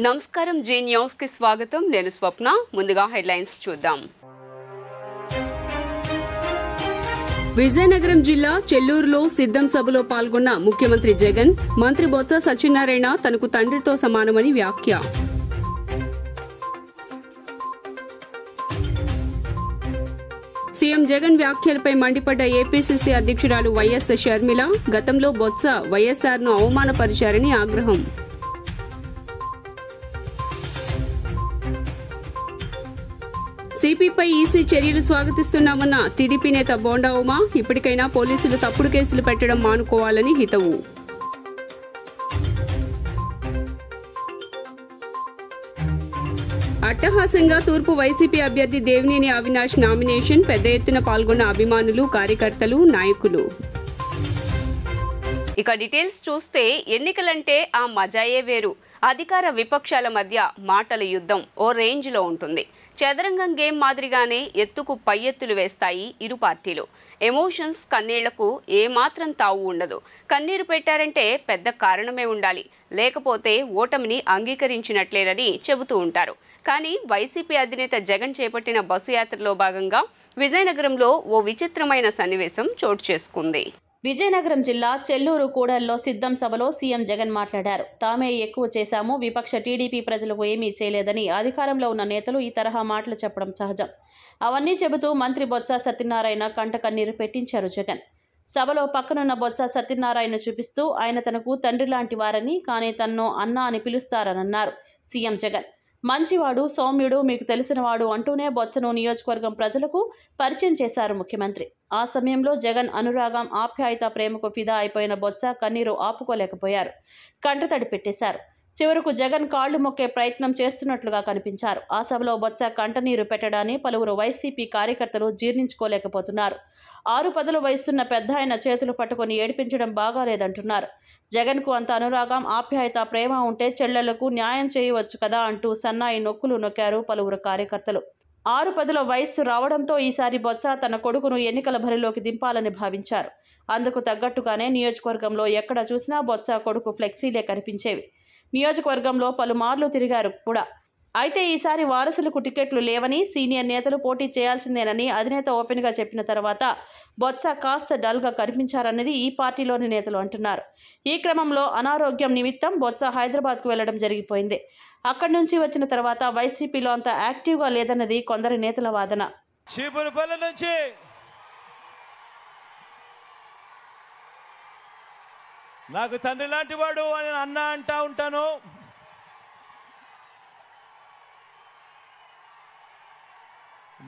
నమస్కారం G news కి స్వాగతం నేను స్వప్న ముందుగా హెడ్లైన్స్ చూద్దాం విజయనగరం జిల్లా చెల్లూరులో సిద్ధం సభలో పాల్గొన్న ముఖ్యమంత్రి జగన్ మంత్రి బొత్స సత్యనారాయణ తనకు తండ్రితో సమానమని వ్యాఖ్య సీఎం జగన్ వ్యాఖ్యలపై మండిపడ్డ ఏపీసీసీ అధ్యక్షురాలు వైఎస్ షర్మిల గతంలో బొత్స వైఎస్ఆర్ను అవమానపరిచారని ఆగ్రహం సిపిపై ఈసీ చర్యలు స్వాగతిస్తున్నామన్న టీడీపీ నేత బోండా ఉమా ఇప్పటికైనా పోలీసులు తప్పుడు కేసులు పెట్టడం మానుకోవాలని హితవు అట్టహాసంగా తూర్పు వైసీపీ అభ్యర్థి దేవినేని అవినాష్ నామినేషన్ పెద్ద ఎత్తున పాల్గొన్న అభిమానులు కార్యకర్తలు నాయకులు ఇక డీటెయిల్స్ చూస్తే ఎన్నికలంటే ఆ మజాయే వేరు అధికార విపక్షాల మధ్య మాటల యుద్ధం ఓ రేంజ్లో ఉంటుంది చదరంగం గేమ్ మాదిరిగానే ఎత్తుకు పై ఎత్తులు వేస్తాయి ఇరు పార్టీలు ఎమోషన్స్ కన్నీళ్లకు ఏమాత్రం తావు ఉండదు కన్నీరు పెట్టారంటే పెద్ద కారణమే ఉండాలి లేకపోతే ఓటమిని అంగీకరించినట్లేనని చెబుతూ ఉంటారు కానీ వైసీపీ అధినేత జగన్ చేపట్టిన బస్సు యాత్రలో భాగంగా విజయనగరంలో ఓ విచిత్రమైన సన్నివేశం చోటు చేసుకుంది విజయనగరం జిల్లా చెల్లూరు కూడల్లో సిద్ధం సభలో సీఎం జగన్ మాట్లాడారు తామే ఎక్కువ చేశాము విపక్ష టీడీపీ ప్రజలకు ఏమీ చేయలేదని అధికారంలో ఉన్న నేతలు ఈ తరహా మాటలు చెప్పడం సహజం అవన్నీ చెబుతూ మంత్రి బొత్స సత్యనారాయణ కంట కన్నీరు పెట్టించారు జగన్ సభలో పక్కనున్న బొత్స సత్యనారాయణ చూపిస్తూ ఆయన తనకు తండ్రి లాంటి వారని కానీ తన్ను అన్న అని పిలుస్తారనన్నారు సీఎం జగన్ మంచివాడు సౌమ్యుడు మీకు తెలిసినవాడు అంటూనే బొత్సను నియోజకవర్గం ప్రజలకు పరిచయం చేశారు ముఖ్యమంత్రి ఆ సమయంలో జగన్ అనురాగం ఆప్యాయత ప్రేమకు ఫిదా అయిపోయిన బొత్స కన్నీరు ఆపుకోలేకపోయారు కంటతడి పెట్టేశారు చివరకు జగన్ కాళ్లు మొక్కే ప్రయత్నం చేస్తున్నట్లుగా కనిపించారు ఆ సభలో బొత్స కంటనీరు పెట్టడాన్ని పలువురు వైసీపీ కార్యకర్తలు జీర్ణించుకోలేకపోతున్నారు 6 వయసున్న పెద్ద ఆయన చేతులు పట్టుకొని ఏడిపించడం బాగాలేదంటున్నారు జగన్కు అంత అనురాగం ఆప్యాయత ప్రేమ ఉంటే చెల్లెళ్లకు న్యాయం చేయవచ్చు కదా అంటూ సన్నాయి నొక్కులు నొక్కారు పలువురు కార్యకర్తలు 6 వయస్సు రావడంతో ఈసారి బొత్స తన కొడుకును ఎన్నికల బరిలోకి దింపాలని భావించారు అందుకు తగ్గట్టుగానే నియోజకవర్గంలో ఎక్కడ చూసినా బొత్స కొడుకు ఫ్లెక్సీలే కనిపించేవి నియోజకవర్గంలో పలుమార్లు తిరిగారు కూడా అయితే ఈసారి వారసులకు టికెట్లు లేవని సీనియర్ నేతలు పోటీ చేయాల్సిందేనని అధినేత ఓపెన్గా చెప్పిన తర్వాత బొత్స కాస్త డల్గా కనిపించారన్నది ఈ పార్టీలోని నేతలు అంటున్నారు ఈ క్రమంలో అనారోగ్యం నిమిత్తం బొత్స హైదరాబాద్కు వెళ్లడం జరిగిపోయింది అక్కడి నుంచి వచ్చిన తర్వాత వైసీపీలో అంత యాక్టివ్గా లేదన్నది కొందరి నేతల వాదన చీపురుపల్లి నుంచి నాకు తండ్రి లాంటి వాడు అని అన్న అంటా ఉంటాను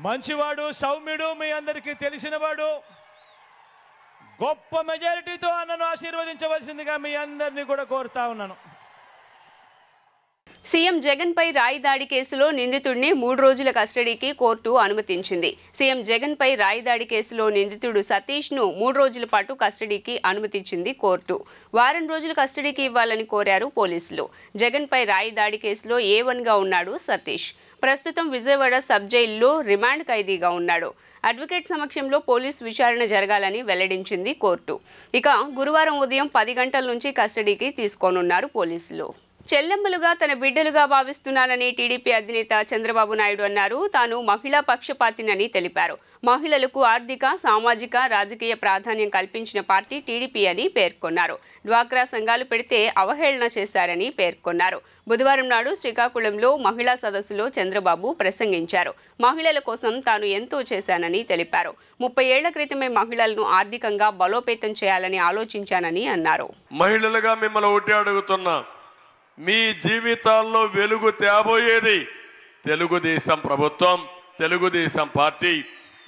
మంచివాడు సౌమ్యుడు మీ అందరికీ తెలిసినవాడు గొప్ప మెజారిటీతో అన్నను ఆశీర్వదించవలసిందిగా మీ అందరినీ కూడా కోరుతా ఉన్నాను సీఎం జగన్ పై రాయి దాడి కేసులో నిందితుడిని 3 రోజుల కస్టడీకి కోర్టు అనుమతించింది సీఎం జగన్ పై రాయి దాడి కేసులో నిందితుడు సతీష్ ను 3 రోజుల పాటు కస్టడీకి అనుమతించింది కోర్టు వారం రోజులు కస్టడీకి ఇవ్వాలని కోరారు పోలీసులు జగన్ పై రాయి దాడి కేసులో A1 గా ఉన్నాడు సతీష్ ప్రస్తుతం విజయవాడ సబ్ జైల్లో రిమాండ్ ఖైదీగా ఉన్నాడు అడ్వకేట్ సమక్షంలో పోలీసు విచారణ జరగాలని వెల్లడించింది కోర్టు ఇక గురువారం ఉదయం 10 గంటల నుంచి కస్టడీకి తీసుకోనున్నారు పోలీసులు చెల్లెమ్మలుగా తన బిడ్డలుగా భావిస్తున్నానని టీడీపీ అధినేత చంద్రబాబు నాయుడు అన్నారు తాను మహిళా పక్షపాతినని తెలిపారు మహిళలకు ఆర్థిక సామాజిక రాజకీయ ప్రాధాన్యం కల్పించిన పార్టీ టీడీపీ అని పేర్కొన్నారు డ్వాక్రా సంఘాలు పెడితే అవహేళన చేశారని పేర్కొన్నారు బుధవారం నాడు శ్రీకాకుళంలో మహిళా సదస్సులో చంద్రబాబు ప్రసంగించారు మహిళల కోసం తాను ఎంతో చేశానని తెలిపారు 30 ఏళ్ల క్రితమే మహిళలను ఆర్థికంగా బలోపేతం చేయాలని ఆలోచించానని అన్నారు మహిళలుగా మిమ్మల్ని ఒకటి అడుగుతున్నా మీ జీవితాల్లో వెలుగు తేబోయేది తెలుగుదేశం ప్రభుత్వం తెలుగుదేశం పార్టీ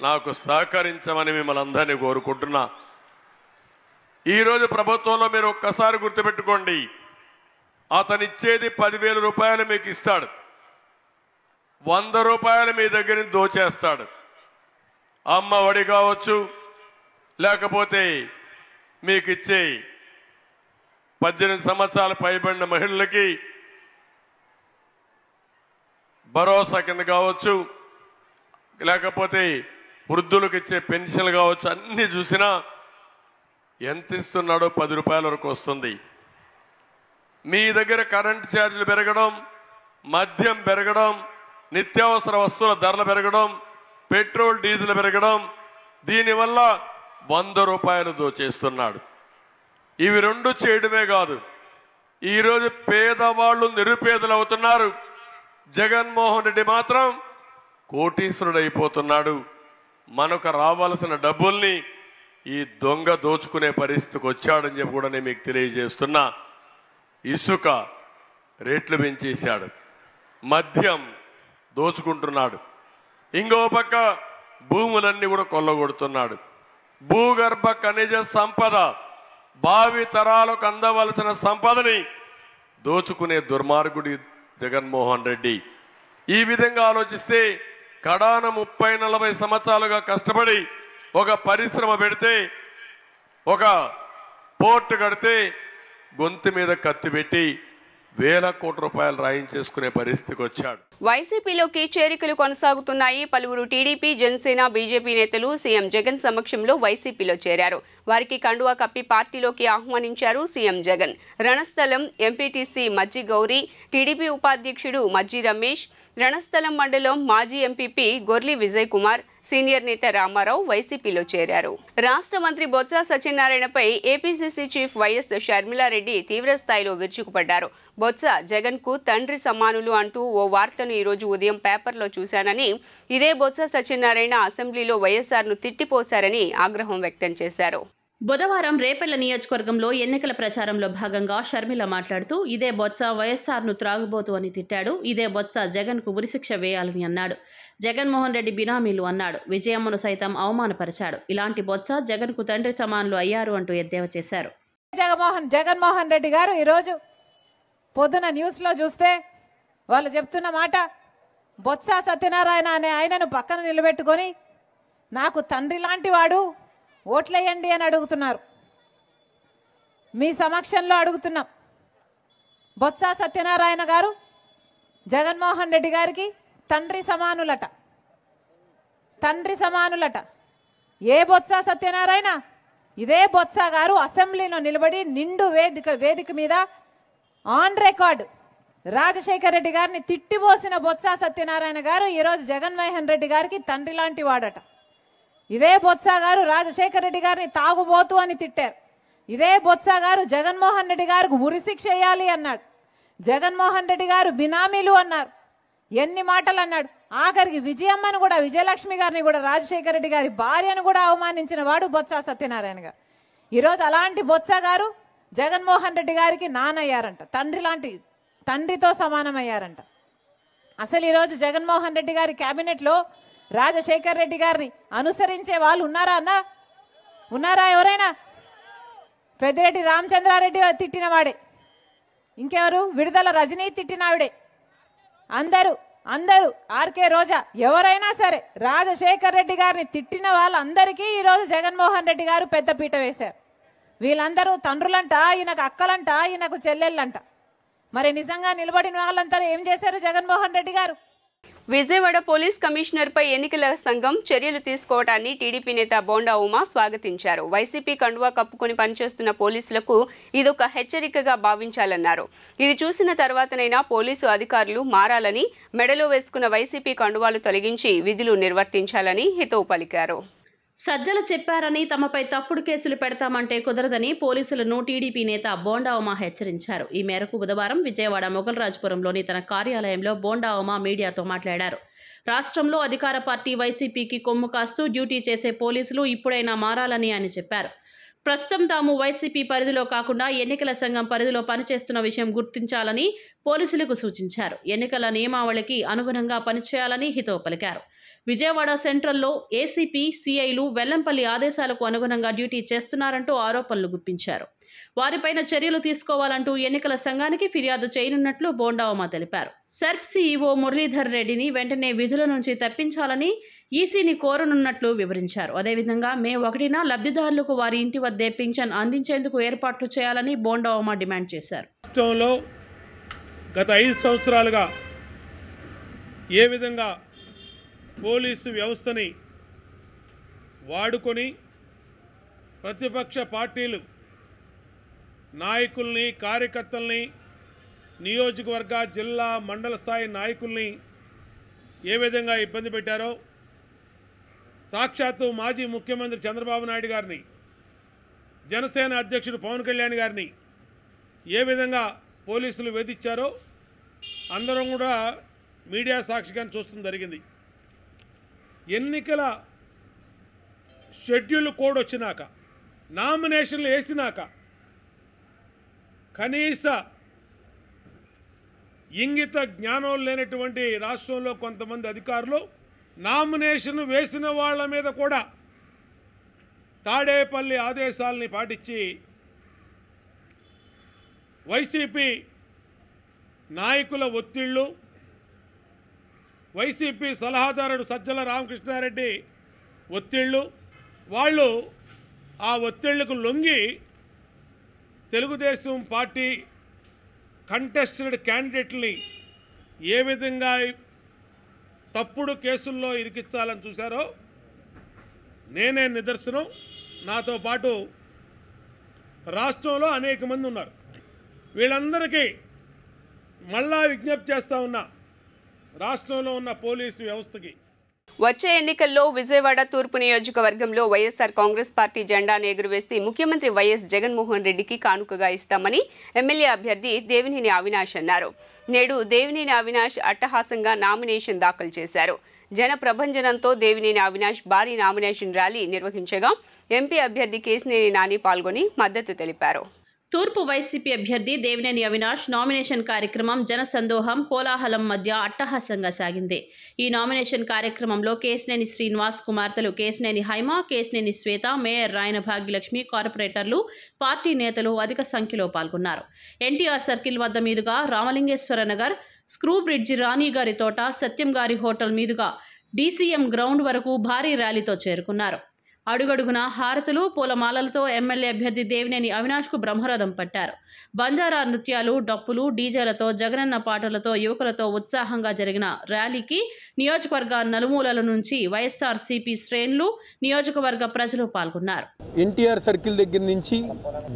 నాకు సహకరించమని మిమ్మల్ని అందరినీ కోరుకుంటున్నా ఈరోజు ప్రభుత్వంలో మీరు ఒక్కసారి గుర్తుపెట్టుకోండి అతనిచ్చేది 10,000 రూపాయలు మీకు ఇస్తాడు 100 రూపాయలు మీ దగ్గర నుంచి దోచేస్తాడు అమ్మ ఒడి కావచ్చు లేకపోతే మీకు ఇచ్చే 18 సంవత్సరాలు పైబడిన మహిళలకి భరోసా కింద కావచ్చు లేకపోతే వృద్ధులకు ఇచ్చే పెన్షన్లు కావచ్చు అన్ని చూసినా ఎంత ఇస్తున్నాడో 10 రూపాయల వరకు వస్తుంది మీ దగ్గర కరెంట్ ఛార్జీలు పెరగడం మద్యం పెరగడం, నిత్యావసర వస్తువుల ధరలు పెరగడం, పెట్రోల్ డీజిల్ పెరగడం, దీనివల్ల 100 రూపాయలు దోచేస్తున్నాడు. ఇవి రెండు చేయడమే కాదు, ఈరోజు పేదవాళ్ళు నిరుపేదలు అవుతున్నారు. జగన్మోహన్ రెడ్డి మాత్రం కోటీశ్వరుడు అయిపోతున్నాడు. మనకు రావాల్సిన డబ్బుల్ని ఈ దొంగ దోచుకునే పరిస్థితికి వచ్చాడని చెప్పి కూడా నేను మీకు తెలియజేస్తున్నా. ఇసుక రేట్లు పెంచేశాడు, మద్యం దోచుకుంటున్నాడు, ఇంకో పక్క భూములన్నీ కూడా కొల్లగొడుతున్నాడు. భూగర్భ ఖనిజ సంపద, భావి తరాలకు అందవలసిన సంపదని దోచుకునే దుర్మార్గుడి జగన్మోహన్ రెడ్డి. ఈ విధంగా ఆలోచిస్తే కడాన 30-40 సంవత్సరాలుగా కష్టపడి ఒక పరిశ్రమ పెడితే, ఒక పోర్టు కడితే గొంతు మీద కత్తి పెట్టి వేల కోట్ల రూపాయలు రాయించేసుకునే పరిస్థితికి వచ్చాడు. వైసీపీలోకి చేరికలు కొనసాగుతున్నాయి. పలువురు టీడీపీ, జనసేన, బీజేపీ నేతలు సీఎం జగన్ సమక్షంలో వైసీపీలో చేరారు. వారికి కండువా కప్పి పార్టీలోకి ఆహ్వానించారు CM Jagan. Ranasthalam MPTC Majji Gowri, TDP ఉపాధ్యక్షుడు మజ్జి రమేష్, రణస్థలం మండలం మాజీ ఎంపీపీ గొర్లి విజయ్ కుమార్, సీనియర్ నేత రామారావు వైసీపీలో చేరారు. రాష్ట్ర మంత్రి బొత్స సత్యనారాయణపై ఏపీసీసీ చీఫ్ వైఎస్ షర్మిలారెడ్డి తీవ్రస్థాయిలో విరుచుకుపడ్డారు. బొత్స జగన్ కు తండ్రి సమానులు అంటూ ఓ వార్తను ఈరోజు ఉదయం పేపర్లో చూశానని, ఇదే బొత్స సత్యనారాయణ అసెంబ్లీలో వైఎస్ఆర్ను తిట్టిపోశారని ఆగ్రహం వ్యక్తం చేశారు. బుధవారం రేపల్ల నియోజకవర్గంలో ఎన్నికల ప్రచారంలో భాగంగా షర్మిల మాట్లాడుతూ ఇదే బొత్స వైఎస్ఆర్ను త్రాగుబోతు అని తిట్టాడు. ఇదే బొత్స జగన్కు ఉరిశిక్ష వేయాలని అన్నాడు. జగన్మోహన్ రెడ్డి బినామీలు అన్నాడు. విజయమ్మను సైతం అవమానపరిచాడు. ఇలాంటి బొత్స జగన్కు తండ్రి సమానులు అయ్యారు అంటూ ఎద్దేవా చేశారు. జగన్మోహన్ రెడ్డి గారు ఈరోజు పొద్దున న్యూస్లో చూస్తే వాళ్ళు చెప్తున్న మాట, బొత్స సత్యనారాయణ అనే ఆయనను పక్కన నిలబెట్టుకొని నాకు తండ్రి లాంటి వాడు, ఓట్లేయండి అని అడుగుతున్నారు. మీ సమక్షంలో అడుగుతున్నాం. బొత్స సత్యనారాయణ గారు జగన్మోహన్ రెడ్డి గారికి తండ్రి సమానులట. తండ్రి సమానులట. ఏ బొత్స సత్యనారాయణ? ఇదే బొత్స గారు అసెంబ్లీలో నిలబడి నిండు వేదిక మీద ఆన్ రికార్డు రాజశేఖర రెడ్డి గారిని తిట్టిపోసిన బొత్స సత్యనారాయణ గారు ఈరోజు జగన్మోహన్ రెడ్డి గారికి తండ్రి లాంటి వాడట. ఇదే బొత్స గారు రాజశేఖర రెడ్డి గారిని తాగుబోతు అని తిట్టారు. ఇదే బొత్స గారు జగన్మోహన్ రెడ్డి గారికి ఉరిశిక్ష వేయాలి అన్నాడు. జగన్మోహన్ రెడ్డి గారు బినామీలు అన్నారు. ఎన్ని మాటలు అన్నాడు. ఆఖరికి విజయమ్మను కూడా, విజయలక్ష్మి గారిని కూడా, రాజశేఖర రెడ్డి గారి భార్యను కూడా అవమానించిన వాడు బొత్స సత్యనారాయణ గారు. ఈరోజు అలాంటి బొత్స గారు జగన్మోహన్ రెడ్డి గారికి నానయ్యారంట. తండ్రి లాంటి, తండ్రితో సమానమయ్యారంట. అసలు ఈరోజు జగన్మోహన్ రెడ్డి గారి కేబినెట్లో రాజశేఖర రెడ్డి గారిని అనుసరించే వాళ్ళు ఉన్నారా అన్నా? ఉన్నారా ఎవరైనా? పెద్దిరెడ్డి రామచంద్రారెడ్డి తిట్టిన వాడే. ఇంకెవరు? విడుదల రజనీ తిట్టినావిడే. అందరూ ఆర్కే రోజా, ఎవరైనా సరే రాజశేఖర రెడ్డి గారిని తిట్టిన వాళ్ళందరికీ ఈరోజు జగన్మోహన్ రెడ్డి గారు పెద్దపీట వేశారు. వీళ్ళందరూ తండ్రులంట, ఈయనకు అక్కలంట, ఈయనకు చెల్లెళ్ళంట. మరి నిజంగా నిలబడిన వాళ్ళంతా ఏం చేశారు జగన్మోహన్ రెడ్డి గారు? విజయవాడ పోలీస్ కమిషనర్పై ఎన్నికల సంఘం చర్యలు తీసుకోవడాన్ని టీడీపీ నేత బోండా ఉమా స్వాగతించారు. వైసీపీ కండువా కప్పుకొని పనిచేస్తున్న పోలీసులకు ఇదొక హెచ్చరికగా భావించాలన్నారు. ఇది చూసిన తర్వాతనైనా పోలీసు అధికారులు మారాలని, మెడలో వేసుకున్న వైసీపీ కండువాలు తొలగించి విధులు నిర్వర్తించాలని హితవు పలికారు. సజ్జల చెప్పారని తమపై తప్పుడు కేసులు పెడతామంటే కుదరదని పోలీసులను టీడీపీ నేత బోండా ఉమా హెచ్చరించారు. ఈ మేరకు బుధవారం విజయవాడ మొగల్రాజ్పురంలోని తన కార్యాలయంలో బోండా ఉమా మీడియాతో మాట్లాడారు. రాష్ట్రంలో అధికార పార్టీ వైసీపీకి కొమ్ము కాస్తూ డ్యూటీ చేసే పోలీసులు ఇప్పుడైనా మారాలని ఆయన చెప్పారు. ప్రస్తుతం తాము వైసీపీ పరిధిలో కాకుండా ఎన్నికల సంఘం పరిధిలో పనిచేస్తున్న విషయం గుర్తించాలని పోలీసులకు సూచించారు. ఎన్నికల నియమావళికి అనుగుణంగా పనిచేయాలని హితవు పలికారు. విజయవాడ సెంట్రల్లో ఏసీపీ, సీఐలు వెల్లంపల్లి ఆదేశాలకు అనుగుణంగా డ్యూటీ చేస్తున్నారంటూ ఆరోపణలు గుప్పించారు. వారిపైన చర్యలు తీసుకోవాలంటూ ఎన్నికల సంఘానికి ఫిర్యాదు చేయనున్నట్లు బోండా ఉమా తెలిపారు. సెర్ప్ సీఈఓ మురళీధర్ రెడ్డిని వెంటనే విధుల నుంచి తప్పించాలని ఈసీని కోరనున్నట్లు వివరించారు. అదేవిధంగా మే 1న లబ్ధిదారులకు వారి ఇంటి వద్దే పింఛన్ అందించేందుకు ఏర్పాట్లు చేయాలని బోండా ఉమా డిమాండ్ చేశారు. రాష్ట్రంలో గత 5 సంవత్సరాలుగా ఏ విధంగా పోలీసు వ్యవస్థని వాడుకొని ప్రతిపక్ష పార్టీలు నాయకుల్ని, కార్యకర్తల్ని నియోజకవర్గ జిల్లా మండల స్థాయి నాయకుల్ని ఏ విధంగా ఇబ్బంది పెట్టారో, సాక్షాత్తు మాజీ ముఖ్యమంత్రి చంద్రబాబు నాయుడు గారిని, జనసేన అధ్యక్షుడు పవన్ కళ్యాణ్ గారిని ఏ విధంగా పోలీసులు వేధించారో అందరం కూడా మీడియా సాక్షిగానే చూస్తూ జరిగింది. ఎన్నికల షెడ్యూల్ కోడ్ వచ్చినాక, నామినేషన్లు వేసినాక కనీస ఇంగిత జ్ఞానం లేనటువంటి రాష్ట్రంలో కొంతమంది అధికారులు నామినేషన్ వేసిన వాళ్ళ మీద కూడా తాడేపల్లి ఆదేశాలని పాటించి వైసీపీ నాయకుల ఒత్తిళ్లు, వైసీపీ సలహాదారుడు సజ్జల రామకృష్ణారెడ్డి ఒత్తిళ్లు, వాళ్ళు ఆ ఒత్తిళ్లకు లొంగి తెలుగుదేశం పార్టీ కంటెస్టెడ్ క్యాండిడేట్ని ఏ విధంగా తప్పుడు కేసుల్లో ఇరికించాలని చూశారో నేనే నిదర్శనం. నాతో పాటు రాష్ట్రంలో అనేక మంది ఉన్నారు. వీళ్ళందరికీ మళ్ళా విజ్ఞప్తి చేస్తూ ఉన్నా, రాష్ట్రంలో ఉన్న పోలీసు వ్యవస్థకి వచ్చే ఎన్నికల్లో విజయవాడ తూర్పు నియోజకవర్గంలో వైఎస్ఆర్ కాంగ్రెస్ పార్టీ జెండాను ఎగురవేసి ముఖ్యమంత్రి వైఎస్ జగన్మోహన్ రెడ్డికి కానుకగా ఇస్తామని ఎమ్మెల్యే అభ్యర్థి దేవినేని అవినాష్ అన్నారు. నేడు దేవినేని అవినాష్ అట్టహాసంగా నామినేషన్ దాఖలు చేశారు. జన ప్రభంజనంతో దేవినేని అవినాష్ భారీ నామినేషన్ ర్యాలీ నిర్వహించగా ఎంపీ అభ్యర్థి కేశినేని నాని పాల్గొని మద్దతు తెలిపారు. తూర్పు వైసీపీ అభ్యర్థి దేవినేని అవినాష్ నామినేషన్ కార్యక్రమం జనసందోహం కోలాహలం మధ్య అట్టహాసంగా సాగింది. ఈ నామినేషన్ కార్యక్రమంలో కేశినేని శ్రీనివాస్ కుమార్తెలు కేశినేని హైమ, కేశినేని శ్వేత, మేయర్ రాయన భాగ్యలక్ష్మి, కార్పొరేటర్లు, పార్టీ నేతలు అధిక సంఖ్యలో పాల్గొన్నారు. ఎన్టీఆర్ సర్కిల్ వద్ద మీదుగా రామలింగేశ్వర నగర్, స్క్రూ బ్రిడ్జి, రాణిగారి తోట, సత్యం గారి హోటల్ మీదుగా డీసీఎం గ్రౌండ్ వరకు భారీ ర్యాలీతో చేరుకున్నారు. అడుగడుగున హారతులు, పూలమాలలతో ఎమ్మెల్యే అభ్యర్థి దేవినేని అవినాష్కు బ్రహ్మరథం పట్టారు. బంజారా నృత్యాలు, డప్పులు, డీజేలతో, జగనన్న పాటలతో యువకులతో ఉత్సాహంగా జరిగిన ర్యాలీకి నియోజకవర్గ నలుమూలల నుంచి వైఎస్ఆర్సీపీ శ్రేణులు, నియోజకవర్గ ప్రజలు పాల్గొన్నారు. ఎన్టీఆర్ సర్కిల్ దగ్గర నుంచి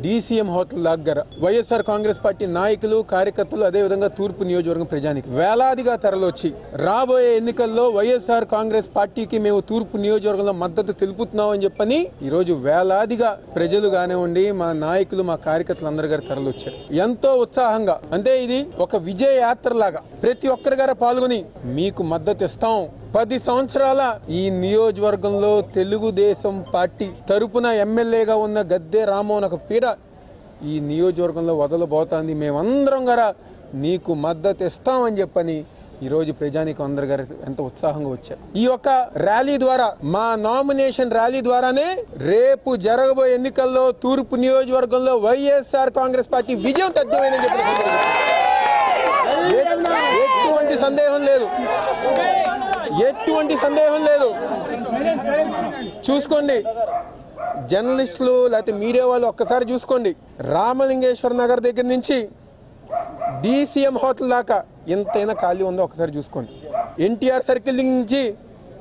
డీసీఎం హోటల్ దగ్గర వైఎస్ఆర్ కాంగ్రెస్ పార్టీ నాయకులు, కార్యకర్తలు, అదేవిధంగా తూర్పు నియోజకవర్గం ప్రజానికి వేలాదిగా తరలొచ్చి రాబోయే ఎన్నికల్లో వైఎస్ఆర్ కాంగ్రెస్ పార్టీకి మేము తూర్పు నియోజకవర్గంలో మద్దతు తెలుపుతున్నామని చెప్పని ఈరోజు వేలాదిగా ప్రజలు కానివ్వండి, మా నాయకులు, మా కార్యకర్తలు అందరి గారు తరలొచ్చారు. ఎంతో ఉత్సాహంగా, అంటే ఇది ఒక విజయ యాత్ర లాగా ప్రతి ఒక్కరి గారు పాల్గొని మీకు మద్దతు ఇస్తాం. 10 సంవత్సరాల ఈ నియోజకవర్గంలో తెలుగుదేశం పార్టీ తరపున ఎమ్మెల్యేగా ఉన్న గద్దె రామ్మోహన్ ఒక పీడ ఈ నియోజకవర్గంలో వదలబోతోంది. మేమందరం గారా నీకు మద్దతు ఇస్తామని చెప్పని ఈరోజు ప్రజానికి అందరు గారు ఎంత ఉత్సాహంగా వచ్చారు. ఈ యొక్క ర్యాలీ ద్వారా, మా నామినేషన్ ర్యాలీ ద్వారానే రేపు జరగబోయే ఎన్నికల్లో తూర్పు నియోజకవర్గంలో వైఎస్ఆర్ కాంగ్రెస్ పార్టీ విజయం తథ్యమైనని చెప్పి ఎటువంటి సందేహం లేదు, ఎటువంటి సందేహం లేదు. చూసుకోండి, జర్నలిస్టులు లేకపోతే మీడియా వాళ్ళు ఒక్కసారి చూసుకోండి. రామలింగేశ్వర నగర్ దగ్గర నుంచి డీసీఎం హోటల్ దాకా ఎంతైనా ఖాళీ ఉందో ఒకసారి చూసుకోండి. ఎన్టీఆర్ సర్కిల్ నుంచి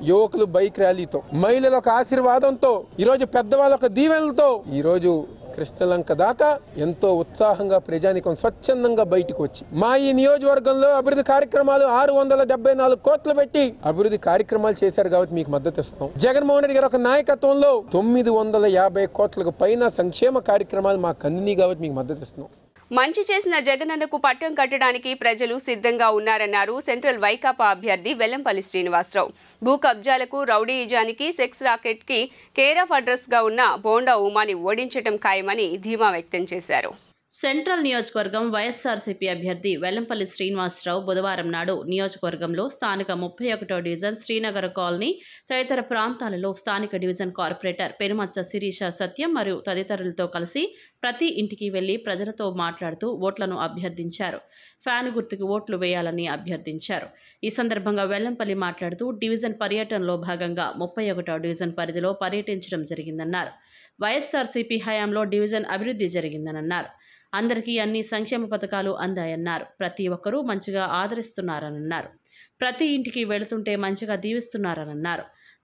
యువకులు బైక్ ర్యాలీతో, మహిళల ఒక ఆశీర్వాదంతో, ఈరోజు పెద్దవాళ్ళ ఒక దీవెనలతో ఈరోజు కృష్ణలంక దాకా ఎంతో ఉత్సాహంగా ప్రజానికం స్వచ్ఛందంగా బయటకు వచ్చి మా ఈ నియోజకవర్గంలో అభివృద్ధి కార్యక్రమాలు 674 కోట్లు పెట్టి అభివృద్ధి కార్యక్రమాలు చేశారు కాబట్టి మీకు మద్దతు ఇస్తాం. జగన్మోహన్ రెడ్డి గారు ఒక నాయకత్వంలో 950 కోట్లకు పైన సంక్షేమ కార్యక్రమాలు మాకు అందినాయి కాబట్టి మీకు మద్దతు ఇస్తున్నాం. మంచి చేసిన జగనన్నకు పట్టం కట్టడానికి ప్రజలు సిద్ధంగా ఉన్నారన్నారు సెంట్రల్ వైకాపా అభ్యర్థి వెల్లంపల్లి శ్రీనివాసరావు. భూ కబ్జాలకు, రౌడీయిజానికి, సెక్స్ రాకెట్కి కేర్ ఆఫ్ అడ్రస్గా ఉన్న బోండా ఉమాని ఓడించడం ఖాయమని ధీమా వ్యక్తం చేశారు. సెంట్రల్ నియోజకవర్గం వైఎస్ఆర్సీపీ అభ్యర్థి వెల్లంపల్లి శ్రీనివాసరావు బుధవారం నాడు నియోజకవర్గంలో స్థానిక 31వ డివిజన్ శ్రీనగర్ కాలనీ తదితర ప్రాంతాలలో స్థానిక డివిజన్ కార్పొరేటర్ పెనుమచ్చ శిరీష సత్యం మరియు తదితరులతో కలిసి ప్రతి ఇంటికి వెళ్లి ప్రజలతో మాట్లాడుతూ ఓట్లను అభ్యర్థించారు. ఫ్యాన్ గుర్తుకు ఓట్లు వేయాలని అభ్యర్థించారు. ఈ సందర్భంగా వెల్లంపల్లి మాట్లాడుతూ డివిజన్ పర్యటనలో భాగంగా 31వ డివిజన్ పరిధిలో పర్యటించడం జరిగిందన్నారు. వైఎస్ఆర్సీపీ హయాంలో డివిజన్ అభివృద్ధి జరిగిందన్నారు. అందరికీ అన్ని సంక్షేమ పథకాలు అందాయన్నారు. ప్రతి ఒక్కరూ మంచిగా ఆదరిస్తున్నారన్నారు. ప్రతి ఇంటికి వెళుతుంటే మంచిగా దీవిస్తున్నారన్నారు.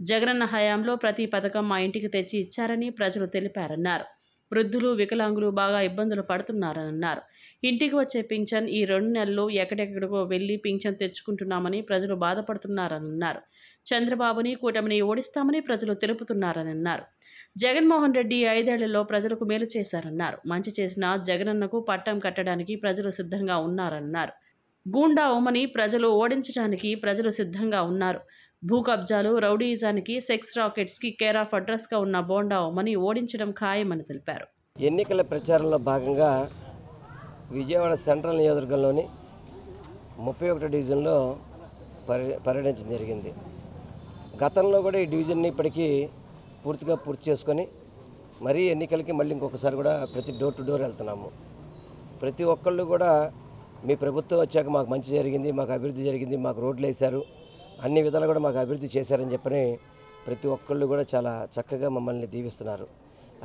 జగనన్న హయాంలో ప్రతి పథకం మా ఇంటికి తెచ్చి ఇచ్చారని ప్రజలు తెలిపారన్నారు. వృద్ధులు, వికలాంగులు బాగా ఇబ్బందులు పడుతున్నారన్నారు. ఇంటికి వచ్చే పింఛన్ ఈ 2 నెలలు ఎక్కడెక్కడికో వెళ్లి పింఛన్ తెచ్చుకుంటున్నామని ప్రజలు బాధపడుతున్నారని అన్నారు. చంద్రబాబుని కూటమిని ఓడిస్తామని ప్రజలు తెలుపుతున్నారని అన్నారు. జగన్మోహన్ రెడ్డి 5 ఏళ్లలో ప్రజలకు మేలు చేశారన్నారు. మంచి చేసిన జగనన్నకు పట్టం కట్టడానికి ప్రజలు సిద్ధంగా ఉన్నారన్నారు. గూండా ఉమని ప్రజలు ఓడించడానికి ప్రజలు సిద్ధంగా ఉన్నారు. భూ కబ్జాలు, రౌడీయిజానికి, సెక్స్ రాకెట్స్కి కేర్ ఆఫ్ అడ్రస్గా ఉన్న బోండా ఉమని ఓడించడం ఖాయమని తెలిపారు. ఎన్నికల ప్రచారంలో భాగంగా విజయవాడ సెంట్రల్ నియోజకవర్గంలోని 31 డివిజన్లో పర్యటించడం జరిగింది. గతంలో కూడా ఈ డివిజన్ని ఇప్పటికీ పూర్తి చేసుకొని మరీ ఎన్నికలకి మళ్ళీ ఇంకొకసారి కూడా ప్రతి డోర్ టు డోర్ వెళ్తున్నాము. ప్రతి ఒక్కళ్ళు కూడా మీ ప్రభుత్వం వచ్చాక మాకు మంచి జరిగింది, మాకు అభివృద్ధి జరిగింది, మాకు రోడ్లు వేశారు, అన్ని విధాలు కూడా మాకు అభివృద్ధి చేశారని చెప్పని ప్రతి ఒక్కళ్ళు కూడా చాలా చక్కగా మమ్మల్ని దీవిస్తున్నారు.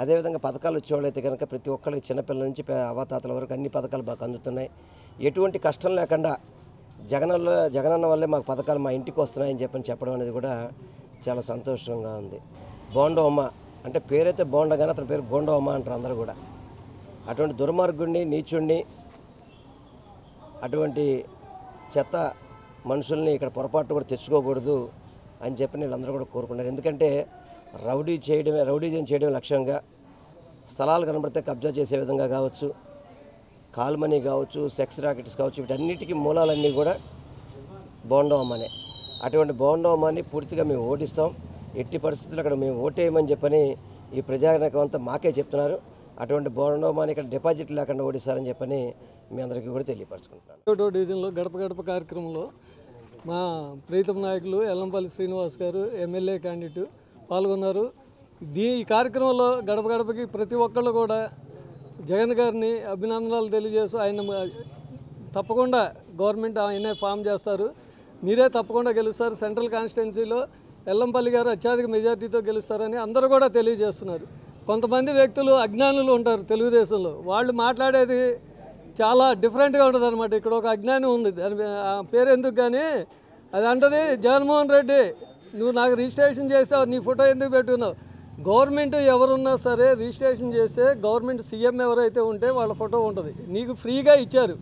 అదేవిధంగా పథకాలు వచ్చేవాళ్ళైతే కనుక ప్రతి ఒక్కళ్ళకి చిన్నపిల్లల నుంచి అవాతాతల వరకు అన్ని పథకాలు మాకు అందుతున్నాయి. ఎటువంటి కష్టం లేకుండా జగనన్న వల్లే మాకు పథకాలు మా ఇంటికి వస్తున్నాయని చెప్పడం అనేది కూడా చాలా సంతోషంగా ఉంది. బోండమ్మ అంటే పేరైతే బోండా కానీ అతని పేరు బోండమ్మ అంటారు అందరూ కూడా. అటువంటి దుర్మార్గుడిని, నీచుడిని, అటువంటి చెత్త మనుషుల్ని ఇక్కడ పొరపాటు కూడా తెచ్చుకోకూడదు అని చెప్పి వీళ్ళందరూ కూడా కోరుకున్నారు. ఎందుకంటే రౌడీజం చేయడం లక్ష్యంగా స్థలాలు కనబడితే కబ్జా చేసే విధంగా కావచ్చు, కాల్మనీ కావచ్చు, సెక్స్ రాకెట్స్ కావచ్చు, వీటన్నిటికీ మూలాలన్నీ కూడా బోండమ్మనే. అటువంటి బోండమ్మని పూర్తిగా మేము ఓడిస్తాం. ఎట్టి పరిస్థితుల్లో అక్కడ మేము ఓటేయమని చెప్పని ఈ ప్రజానీకం అంతా మాకే చెప్తున్నారు. అటువంటి బోండమ్మని ఇక్కడ డిపాజిట్ లేకుండా ఓడిస్తారని చెప్పని మీ అందరికీ కూడా తెలియపరచుకుంటున్నాను. 1వ డివిజన్లో గడప గడప కార్యక్రమంలో మా ప్రీతం నాయకులు ఎల్లంపల్లి శ్రీనివాస్ గారు ఎమ్మెల్యే క్యాండిడేట్ పాల్గొన్నారు. ఈ కార్యక్రమంలో గడప గడపకి ప్రతి ఒక్కళ్ళు కూడా జగన్ గారిని అభినందనలు తెలియజేస్తూ ఆయన తప్పకుండా గవర్నమెంట్ ఆయనే ఫామ్ చేస్తారు, మీరే తప్పకుండా గెలుస్తారు, సెంట్రల్ కాన్స్టిట్యున్సీలో ఎల్లంపల్లి గారు అత్యధిక మెజార్టీతో గెలుస్తారని అందరూ కూడా తెలియజేస్తున్నారు. కొంతమంది వ్యక్తులు అజ్ఞానులు ఉంటారు తెలుగుదేశంలో, వాళ్ళు మాట్లాడేది చాలా డిఫరెంట్గా ఉంటుంది అనమాట. ఇక్కడ ఒక అజ్ఞానం ఉంది, దాని పేరు ఎందుకు కానీ అది అంటది, జగన్మోహన్ రెడ్డి నువ్వు నాకు రిజిస్ట్రేషన్ చేసావు, నీ ఫోటో ఎందుకు పెట్టుకున్నావు? గవర్నమెంట్ ఎవరున్నా సరే రిజిస్ట్రేషన్ చేస్తే గవర్నమెంట్ సీఎం ఎవరైతే ఉంటే వాళ్ళ ఫోటో ఉంటుంది, నీకు ఫ్రీగా ఇచ్చారు.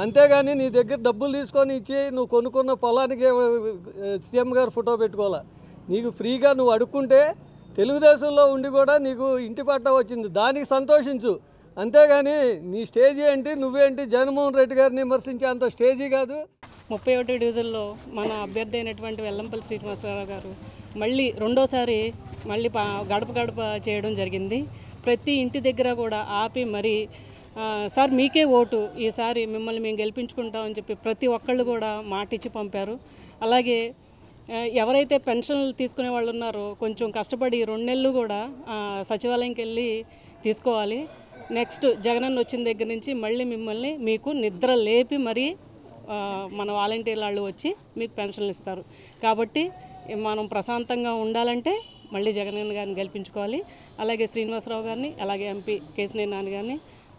అంతేగాని నీ దగ్గర డబ్బులు తీసుకొని ఇచ్చి నువ్వు కొనుక్కున్న పొలానికి సీఎం గారు ఫోటో పెట్టుకోవాలా. నీకు ఫ్రీగా నువ్వు అడుక్కుంటే తెలుగుదేశంలో ఉండి కూడా నీకు ఇంటి పట్టా వచ్చింది, దానికి సంతోషించు. అంతేగాని నీ స్టేజీ ఏంటి, నువ్వేంటి జగన్మోహన్ రెడ్డి గారిని విమర్శించే అంత స్టేజీ కాదు. 31 డివిజన్లో మన అభ్యర్థి అయినటువంటి వెల్లంపల్లి శ్రీనివాసరావు గారు మళ్ళీ రెండోసారి గడప గడప చేయడం జరిగింది. ప్రతి ఇంటి దగ్గర కూడా ఆపి మరి సార్ మీకే ఓటు, ఈసారి మిమ్మల్ని మేము గెలిపించుకుంటామని చెప్పి ప్రతి ఒక్కళ్ళు కూడా మాట ఇచ్చి పంపారు. అలాగే ఎవరైతే పెన్షన్లు తీసుకునే వాళ్ళు ఉన్నారో కొంచెం కష్టపడి 2 నెలలు కూడా సచివాలయంకి వెళ్ళి తీసుకోవాలి. నెక్స్ట్ జగనన్న వచ్చిన దగ్గర నుంచి మళ్ళీ మిమ్మల్ని మీకు నిద్ర లేపి మరి మన వాలంటీర్ వాళ్ళు వచ్చి మీకు పెన్షన్లు ఇస్తారు. కాబట్టి మనం ప్రశాంతంగా ఉండాలంటే మళ్ళీ జగనన్న గారిని గెలిపించుకోవాలి. అలాగే శ్రీనివాసరావు గారిని, అలాగే ఎంపీ కేశినేని నాని గారిని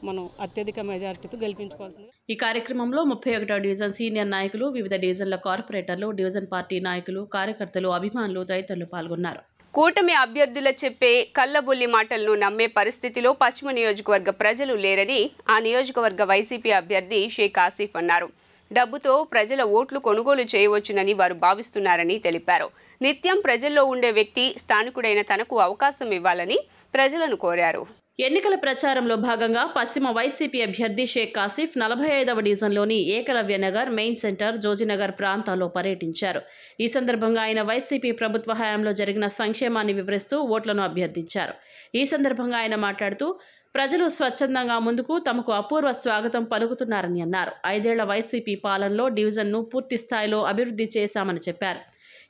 మనం అత్యధిక మెజారిటీతో గెలిపించుకోవాల్సింది. ఈ కార్యక్రమంలో 31వ డివిజన్ సీనియర్ నాయకులు, వివిధ డివిజన్ల కార్పొరేటర్లు, డివిజన్ పార్టీ నాయకులు, కార్యకర్తలు, అభిమానులు తదితరులు పాల్గొన్నారు. కూటమి అభ్యర్థుల చెప్పే కల్లబుల్లి మాటలను నమ్మే పరిస్థితిలో పశ్చిమ నియోజకవర్గ ప్రజలు లేరని ఆ నియోజకవర్గ వైసీపీ అభ్యర్థి షేక్ ఆసిఫ్ అన్నారు. డబ్బుతో ప్రజల ఓట్లు కొనుగోలు చేయవచ్చునని వారు భావిస్తున్నారని తెలిపారు. నిత్యం ప్రజల్లో ఉండే వ్యక్తి స్థానికుడైన తనకు అవకాశం ఇవ్వాలని ప్రజలను కోరారు. ఎన్నికల ప్రచారంలో భాగంగా పశ్చిమ వైసీపీ అభ్యర్థి షేక్ ఆసిఫ్ 45వ డివిజన్లోని ఏకలవ్య నగర్, మెయిన్ సెంటర్, జోజినగర్ ప్రాంతాల్లో పర్యటించారు. ఈ సందర్భంగా ఆయన వైసీపీ ప్రభుత్వ హయాంలో జరిగిన సంక్షేమాన్ని వివరిస్తూ ఓట్లను అభ్యర్థించారు. ఈ సందర్భంగా ఆయన మాట్లాడుతూ ప్రజలు స్వచ్ఛందంగా ముందుకు తమకు అపూర్వ స్వాగతం పలుకుతున్నారని అన్నారు. 5 ఏళ్ల వైసీపీ పాలనలో డివిజన్ను పూర్తి స్థాయిలో అభివృద్ధి చేశామని చెప్పారు.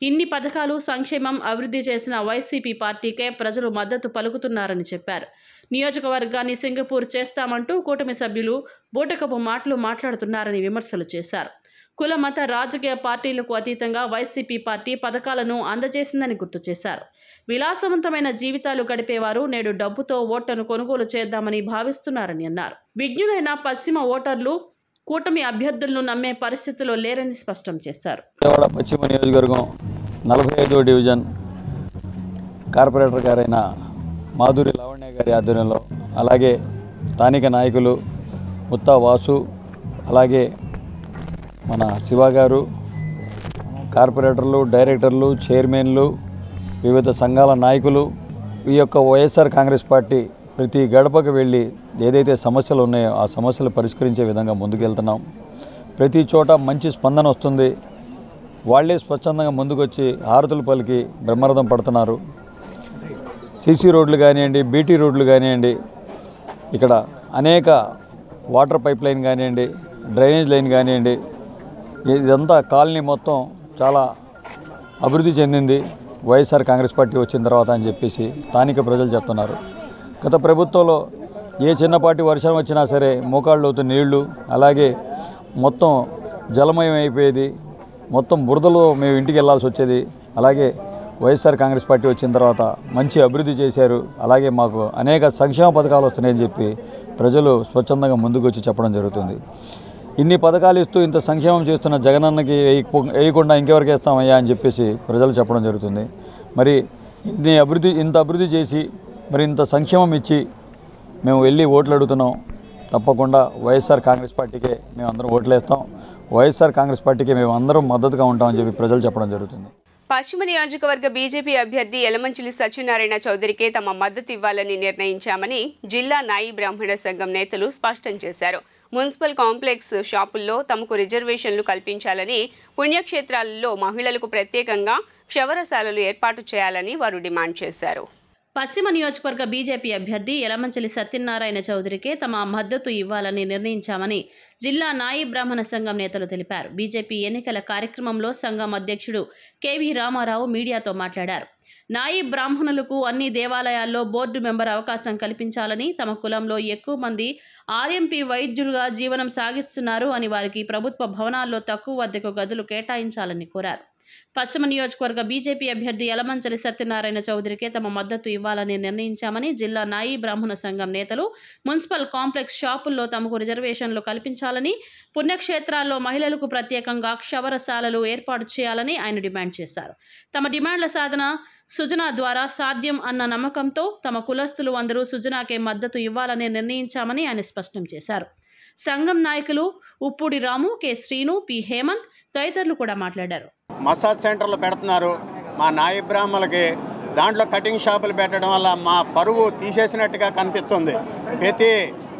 ఇన్ని పథకాలు, సంక్షేమం అభివృద్ధి చేసిన వైసీపీ పార్టీకే ప్రజలు మద్దతు పలుకుతున్నారని చెప్పారు. నియోజకవర్గాన్ని సింగపూర్ చేస్తామంటూ కూటమి సభ్యులు బూటకపు మాటలు మాట్లాడుతున్నారని విమర్శలు చేశారు. కుల, మత, రాజకీయ పార్టీలకు అతీతంగా వైసీపీ పార్టీ పథకాలను అందజేసిందని గుర్తు చేశారు. విలాసవంతమైన జీవితాలు గడిపేవారు నేడు డబ్బుతో ఓట్లను కొనుగోలు చేద్దామని భావిస్తున్నారని అన్నారు. విజ్ఞులైన పశ్చిమ ఓటర్లు కూటమి అభ్యర్థులను నమ్మే పరిస్థితిలో లేరని స్పష్టం చేశారు. పశ్చిమ నియోజకవర్గం 45వ డివిజన్ కార్పొరేటర్ గారైన మాధురి లావణ్య గారి ఆధ్వర్యంలో, అలాగే స్థానిక నాయకులు ముత్తా వాసు, అలాగే మన శివ గారు, కార్పొరేటర్లు, డైరెక్టర్లు, చైర్మన్లు, వివిధ సంఘాల నాయకులు, ఈ యొక్క వైఎస్ఆర్ కాంగ్రెస్ పార్టీ ప్రతి గడపకు వెళ్ళి ఏదైతే సమస్యలు ఉన్నాయో ఆ సమస్యలు పరిష్కరించే విధంగా ముందుకెళ్తున్నాం. ప్రతి చోట మంచి స్పందన వస్తుంది. వాళ్ళే స్వచ్ఛందంగా ముందుకొచ్చి హారతులు పలికి బ్రహ్మరథం పడుతున్నారు. సీసీ రోడ్లు కానివ్వండి, బీటీ రోడ్లు కానివ్వండి, ఇక్కడ అనేక వాటర్ పైప్ లైన్ కానివ్వండి, డ్రైనేజ్ లైన్ కానివ్వండి, ఇదంతా కాలనీ మొత్తం చాలా అభివృద్ధి చెందింది వైఎస్ఆర్ కాంగ్రెస్ పార్టీ వచ్చిన తర్వాత అని చెప్పేసి స్థానిక ప్రజలు చెప్తున్నారు. గత ప్రభుత్వంలో ఏ చిన్నపాటి వర్షం వచ్చినా సరే మోకాళ్ళలోతు నీళ్లు, అలాగే మొత్తం జలమయం అయిపోయేది, మొత్తం బురదలో మేము ఇంటికి వెళ్ళాల్సి వచ్చేది. అలాగే వైఎస్ఆర్ కాంగ్రెస్ పార్టీ వచ్చిన తర్వాత మంచి అభివృద్ధి చేశారు, అలాగే మాకు అనేక సంక్షేమ పథకాలు వస్తున్నాయని చెప్పి ప్రజలు స్వచ్ఛందంగా ముందుకు వచ్చి చెప్పడం జరుగుతుంది. ఇన్ని పథకాలు ఇస్తూ ఇంత సంక్షేమం చేస్తున్న జగనన్నకి వేయకుండా ఇంకెవరికి వేస్తామయ్యా అని చెప్పేసి ప్రజలు చెప్పడం జరుగుతుంది. మరి ఇంత అభివృద్ధి చేసి మరి ఇంత సంక్షేమం ఇచ్చి మేము వెళ్ళి ఓట్లు అడుగుతున్నాం. తప్పకుండా వైఎస్ఆర్ కాంగ్రెస్ పార్టీకే మేము అందరం ఓట్లేస్తాం. వైఎస్ఆర్ కాంగ్రెస్ పార్టీకే మేము అందరం మద్దతుగా ఉంటామని చెప్పి ప్రజలు చెప్పడం జరుగుతుంది. పశ్చిమ నియోజకవర్గ బీజేపీ అభ్యర్థి యలమంచిలి సత్యనారాయణ చౌదరికే తమ మద్దతు ఇవ్వాలని నిర్ణయించామని జిల్లా నాయి బ్రాహ్మణ సంఘం నేతలు స్పష్టం చేశారు. మున్సిపల్ కాంప్లెక్స్ షాపుల్లో తమకు రిజర్వేషన్లు కల్పించాలని, పుణ్యక్షేత్రాలలో మహిళలకు ప్రత్యేకంగా క్షవరశాలలు ఏర్పాటు చేయాలని వారు డిమాండ్ చేశారు. పశ్చిమ నియోజకవర్గ బీజేపీ అభ్యర్థి యలమంచిలి సత్యనారాయణ చౌదరికే తమ మద్దతు ఇవ్వాలని నిర్ణయించామని జిల్లా నాయి బ్రాహ్మణ సంఘం నేతలు తెలిపారు. బీజేపీ ఎన్నికల కార్యక్రమంలో సంఘం అధ్యక్షుడు కేవీ రామారావు మీడియాతో మాట్లాడారు. నాయి బ్రాహ్మణులకు అన్ని దేవాలయాల్లో బోర్డు మెంబర్ అవకాశం కల్పించాలని, తమ కులంలో ఎక్కువ మంది ఆర్ఎంపీ వైద్యులుగా జీవనం సాగిస్తున్నారు అని, వారికి ప్రభుత్వ భవనాల్లో తక్కువ అద్దెకు గదులు కేటాయించాలని కోరారు. పశ్చిమ నియోజకవర్గ బీజేపీ అభ్యర్థి యలమంచిలి సత్యనారాయణ చౌదరికే తమ మద్దతు ఇవ్వాలని నిర్ణయించామని జిల్లా నాయి బ్రాహ్మణ సంఘం నేతలు మున్సిపల్ కాంప్లెక్స్ షాపుల్లో తమకు రిజర్వేషన్లు కల్పించాలని, పుణ్యక్షేత్రాల్లో మహిళలకు ప్రత్యేకంగా క్షవరశాలలు ఏర్పాటు చేయాలని ఆయన డిమాండ్ చేశారు. తమ డిమాండ్ల సాధన సుజనా ద్వారా సాధ్యం అన్న నమ్మకంతో తమ కులస్తులు అందరూ సుజనాకే మద్దతు ఇవ్వాలని నిర్ణయించామని ఆయన స్పష్టం చేశారు. సంఘం నాయకులు ఉప్పుడి రాము, కె శ్రీను, పి హేమంత్ తదితరులు కూడా మాట్లాడారు. మసాజ్ సెంటర్లు పెడుతున్నారు మా నాయి బ్రాహ్మణులకి. దాంట్లో కటింగ్ షాపులు పెట్టడం వల్ల మా పరువు తీసేసినట్టుగా కనిపిస్తుంది. ప్రతి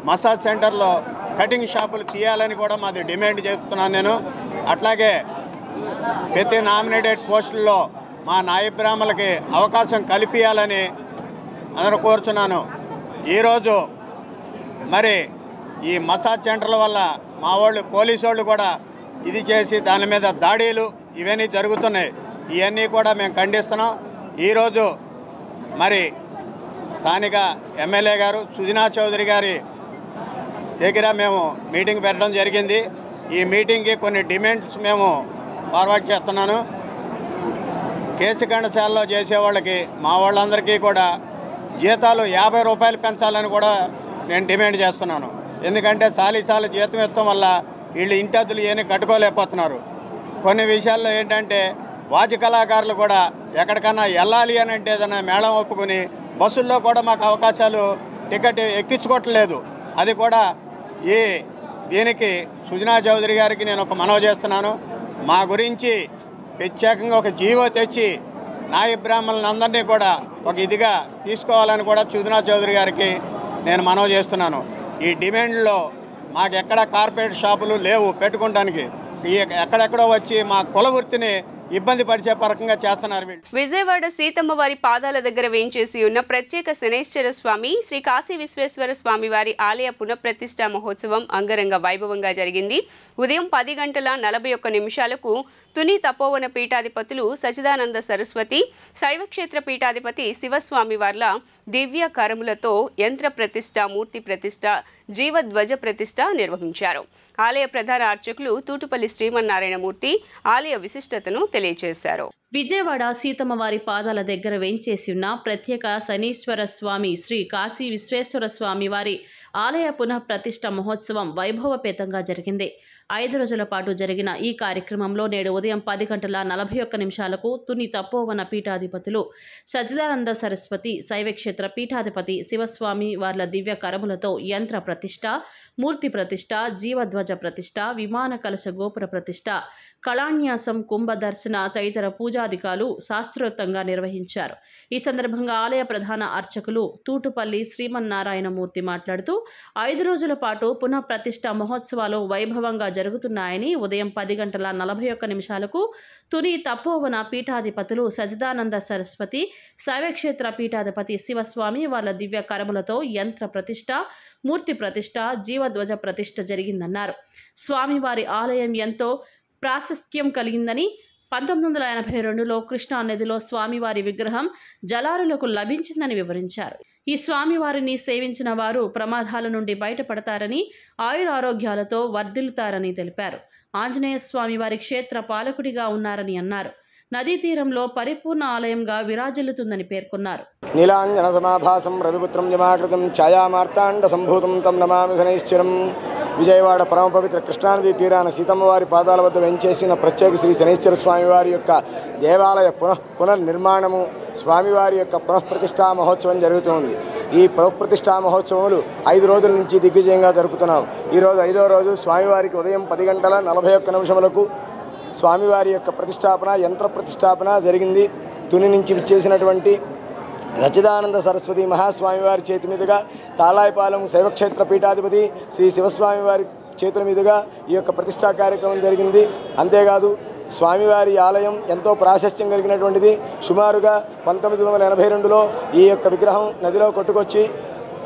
మసాజ్ సెంటర్లో కటింగ్ షాపులు తీయాలని కూడా మాది డిమాండ్ చెప్తున్నాను నేను. అట్లాగే ప్రతి నామినేటెడ్ పోస్టుల్లో మా నాయి బ్రాహ్మణులకి అవకాశం కల్పించాలని అందరూ కోరుచున్నాను. ఈరోజు మరి ఈ మసాజ్ సెంటర్ల వల్ల మా వాళ్ళు పోలీసు వాళ్ళు కూడా ఇది చేసి దాని మీద దాడులు ఇవన్నీ జరుగుతున్నాయి. ఇవన్నీ కూడా మేము ఖండిస్తున్నాం. ఈరోజు మరి స్థానిక ఎమ్మెల్యే గారు సుజనా చౌదరి గారి దగ్గర మేము మీటింగ్ పెట్టడం జరిగింది. ఈ మీటింగ్కి కొన్ని డిమాండ్స్ మేము ఫార్వర్డ్ చేస్తున్నాను. కేశఖండశాలలో చేసేవాళ్ళకి మా వాళ్ళందరికీ కూడా జీతాలు 50 రూపాయలు పెంచాలని కూడా నేను డిమాండ్ చేస్తున్నాను. ఎందుకంటే చాలీ జీతం ఇవ్వడం వల్ల వీళ్ళు ఇంటి అద్దెలు ఏమీ కట్టుకోలేకపోతున్నారు. కొన్ని విషయాల్లో ఏంటంటే వాద్య కళాకారులు కూడా ఎక్కడికన్నా వెళ్ళాలి అని అంటే ఏదైనా మేళం ఒప్పుకుని బస్సుల్లో కూడా మాకు అవకాశాలు టికెట్ ఎక్కించుకోవట్లేదు. అది కూడా దీనికి సుజనా చౌదరి గారికి నేను ఒక మనవి చేస్తున్నాను. మా గురించి ప్రత్యేకంగా ఒక జీవో తెచ్చి నాయి బ్రాహ్మణులందరినీ కూడా ఒక ఇదిగా తీసుకోవాలని కూడా సుజనా చౌదరి గారికి నేను మనవి చేస్తున్నాను. ఈ డిమాండ్లో మాకు ఎక్కడ కార్పొరేట్ షాపులు లేవు పెట్టుకోవడానికి. ఎక్కడెక్కడో వచ్చి మా కుల వృత్తిని ఇబ్బంది పరిచే పరకంగా చేస్తున్నారు. విజయవాడ సీతమ్మ వారి పాదాల దగ్గర వేంచేసి ఉన్న ప్రత్యేక శనైశ్వర స్వామి శ్రీ కాశీ విశ్వేశ్వర స్వామి వారి ఆలయ పునఃప్రతిష్ఠా మహోత్సవం అంగరంగ వైభవంగా జరిగింది. ఉదయం 10:41 తుని తపోవన పీఠాధిపతులు సచిదానంద సరస్వతి, శైవక్షేత్ర పీఠాధిపతి శివస్వామి వార్ల దివ్య కరములతో యంత్ర ప్రతిష్ఠ, మూర్తి ప్రతిష్ఠ, జీవధ్వజ ప్రతిష్ఠ నిర్వహించారు. ఆలయ ప్రధాన అర్చకులు తూటుపల్లి శ్రీమన్నారాయణమూర్తి ఆలయ విశిష్టతను తెలియజేశారు. విజయవాడ సీతమ్మవారి పాదాల దగ్గర వేంచేసి ఉన్న ప్రత్యేక శనీశ్వర స్వామి శ్రీ కాశీ విశ్వేశ్వర స్వామి వారి ఆలయ పునఃప్రతిష్ఠ మహోత్సవం వైభవపేతంగా జరిగింది. 5 రోజుల పాటు జరిగిన ఈ కార్యక్రమంలో నేడు ఉదయం 10:41 తుని తపోవన పీఠాధిపతులు సచిదానంద సరస్వతి, శైవక్షేత్ర పీఠాధిపతి శివస్వామి వార్ల దివ్య కరములతో యంత్ర ప్రతిష్ఠ, మూర్తి ప్రతిష్ట, జీవధ్వజ ప్రతిష్ట, విమాన కలశ గోపుర ప్రతిష్ట, కళాన్యాసం, కుంభదర్శన తదితర పూజాధికాలు శాస్త్రోక్తంగా నిర్వహించారు. ఈ సందర్భంగా ఆలయ ప్రధాన అర్చకులు తూటుపల్లి శ్రీమన్నారాయణమూర్తి మాట్లాడుతూ 5 రోజుల పాటు పునః ప్రతిష్ట మహోత్సవాలు వైభవంగా జరుగుతున్నాయని, ఉదయం 10:41 తుని తపోవన పీఠాధిపతులు సచిదానంద సరస్వతి, శైవక్షేత్ర పీఠాధిపతి శివస్వామి వాళ్ళ దివ్య కరములతో యంత్ర ప్రతిష్ట, మూర్తి ప్రతిష్ట, జీవధ్వజ ప్రతిష్ట జరిగిందన్నారు. స్వామివారి ఆలయం ఎంతో ప్రాశస్త్యం కలిగిందని, 1982లో కృష్ణా నదిలో స్వామివారి విగ్రహం జలారులకు లభించిందని వివరించారు. ఈ స్వామివారిని సేవించిన వారు ప్రమాదాల నుండి బయటపడతారని, ఆయురారోగ్యాలతో వర్ధిల్లుతారని తెలిపారు. ఆంజనేయ స్వామివారి క్షేత్ర పాలకుడిగా ఉన్నారని అన్నారు. నదీ తీరంలో పరిపూర్ణ ఆలయంగా విరాజిల్లుతుందని పేర్కొన్నారు. నీలాంజన సమాభాసం రవిపుత్రం జమాకృతం ఛాయామార్తాండ సంభూతం తం నమామి శనైశ్చరం. విజయవాడ పరమ పవిత్ర కృష్ణానదీ తీరాన సీతమ్మవారి పాదాల వద్ద వెంచేసిన ప్రత్యేక శ్రీ శనైశ్చర స్వామివారి యొక్క దేవాలయ పునర్నిర్మాణము, స్వామివారి యొక్క పునఃప్రతిష్ఠా మహోత్సవం జరుగుతుంది. ఈ పునఃప్రతిష్ఠా మహోత్సవములు 5 రోజుల నుంచి దిగ్విజయంగా జరుపుతున్నాం. ఈరోజు 5వ రోజు స్వామివారికి ఉదయం 10:41 స్వామివారి యొక్క ప్రతిష్టాపన, యంత్ర ప్రతిష్టాపన జరిగింది. తుని నుంచి విచ్చేసినటువంటి సచ్చిదానంద సరస్వతి మహాస్వామివారి చేతి మీదుగా, తాళాయిపాలెం శైవక్షేత్ర పీఠాధిపతి శ్రీ శివస్వామివారి చేతుల మీదుగా ఈ యొక్క ప్రతిష్టా కార్యక్రమం జరిగింది. అంతేకాదు స్వామివారి ఆలయం ఎంతో ప్రాశస్త్యం కలిగినటువంటిది. సుమారుగా 1982లో ఈ యొక్క విగ్రహం నదిలో కొట్టుకొచ్చి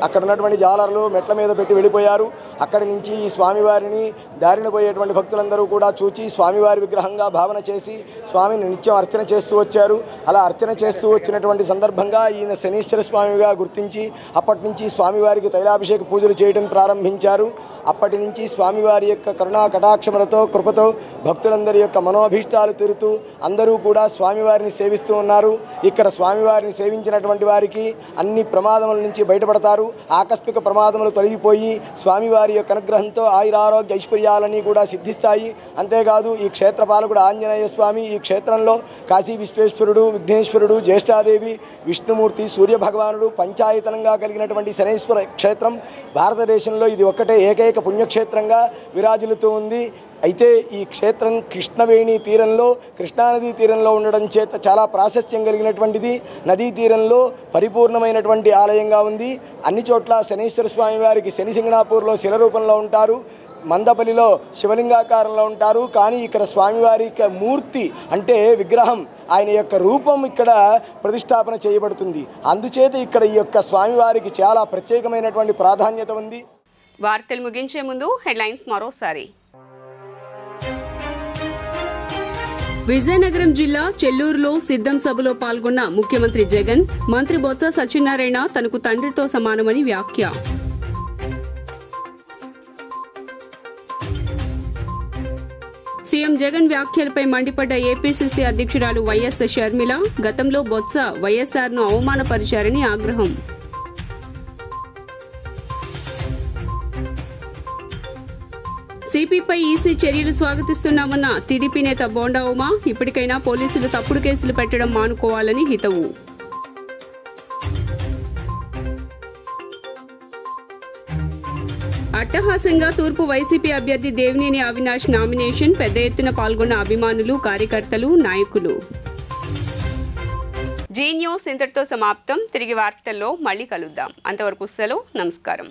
అక్కడ ఉన్నటువంటి జాలర్లు మెట్ల మీద పెట్టి వెళ్ళిపోయారు. అక్కడి నుంచి ఈ స్వామివారిని దారిన పోయేటువంటి భక్తులందరూ కూడా చూచి స్వామివారి విగ్రహంగా భావన చేసి స్వామిని నిత్యం అర్చన చేస్తూ వచ్చారు. అలా అర్చన చేస్తూ వచ్చినటువంటి సందర్భంగా ఈయన శనీశ్వర స్వామిగా గుర్తించి అప్పటి నుంచి స్వామివారికి తైలాభిషేక పూజలు చేయడం ప్రారంభించారు. అప్పటి నుంచి స్వామివారి యొక్క కరుణా కటాక్షములతో, కృపతో భక్తులందరి యొక్క మనోభీష్టాలు తీరుతూ అందరూ కూడా స్వామివారిని సేవిస్తూ ఉన్నారు. ఇక్కడ స్వామివారిని సేవించినటువంటి వారికి అన్ని ప్రమాదముల నుంచి బయటపడతారు. ఆకస్మిక ప్రమాదములు తొలగిపోయి స్వామివారి యొక్క అనుగ్రహంతో ఆయురారోగ్య ఐశ్వర్యాలన్నీ కూడా సిద్ధిస్తాయి. అంతేకాదు ఈ క్షేత్ర పాలకుడు ఆంజనేయ స్వామి, ఈ క్షేత్రంలో కాశీ విశ్వేశ్వరుడు, విఘ్నేశ్వరుడు, జ్యేష్ఠాదేవి, విష్ణుమూర్తి, సూర్యభగవానుడు పంచాయతనంగా కలిగినటువంటి శనైశ్వర క్షేత్రం భారతదేశంలో ఇది ఒక్కటే ఏకైక పుణ్యక్షేత్రంగా విరాజిల్లుతూ ఉంది. అయితే ఈ క్షేత్రం కృష్ణవేణి తీరంలో, కృష్ణానదీ తీరంలో ఉండడం చేత చాలా ప్రాశస్త్యం కలిగినటువంటిది. నదీ తీరంలో పరిపూర్ణమైనటువంటి ఆలయంగా ఉంది. అన్ని చోట్ల శనీశ్వర స్వామి వారికి శనిసింగనాపూర్లో శిల రూపంలో ఉంటారు, మందపల్లిలో శివలింగాకారంలో ఉంటారు. కానీ ఇక్కడ స్వామివారి యొక్క మూర్తి అంటే విగ్రహం, ఆయన యొక్క రూపం ఇక్కడ ప్రతిష్టాపన చేయబడుతుంది. అందుచేత ఇక్కడ ఈ యొక్క స్వామివారికి చాలా ప్రత్యేకమైనటువంటి ప్రాధాన్యత ఉంది. వార్తలు ముగించే ముందు హెడ్లైన్స్ మరోసారి. విజయనగరం జిల్లా చెల్లూరులో సిద్ధం సభలో పాల్గొన్న ముఖ్యమంత్రి జగన్, మంత్రి బొత్స సత్యనారాయణ తనకు తండ్రితో సమానమని వ్యాఖ్య. సీఎం జగన్ వ్యాఖ్యలపై మండిపడ్డ ఏపీసీసీ అధ్యక్షురాలు వైఎస్ షర్మిల, గతంలో బొత్స వైఎస్ఆర్ను అవమానపరిచారని ఆగ్రహం. సిపిపై ఈసీ చర్యలు స్వాగతిస్తున్నామన్న టీడీపీ నేత బోండా ఉమా, ఇప్పటికైనా పోలీసులు తప్పుడు కేసులు పెట్టడం మానుకోవాలని హితవు. అట్టహాసంగా తూర్పు వైసీపీ అభ్యర్థి దేవినేని అవినాష్ నామినేషన్, పెద్ద ఎత్తున పాల్గొన్న అభిమానులు, కార్యకర్తలు, నాయకులు. జీ న్యూస్ ఇంతటితో సమాప్తం. తిరిగి వార్తల్లో మళ్ళీ కలుద్దాం. అంతవరకు సెలవు. నమస్కారం.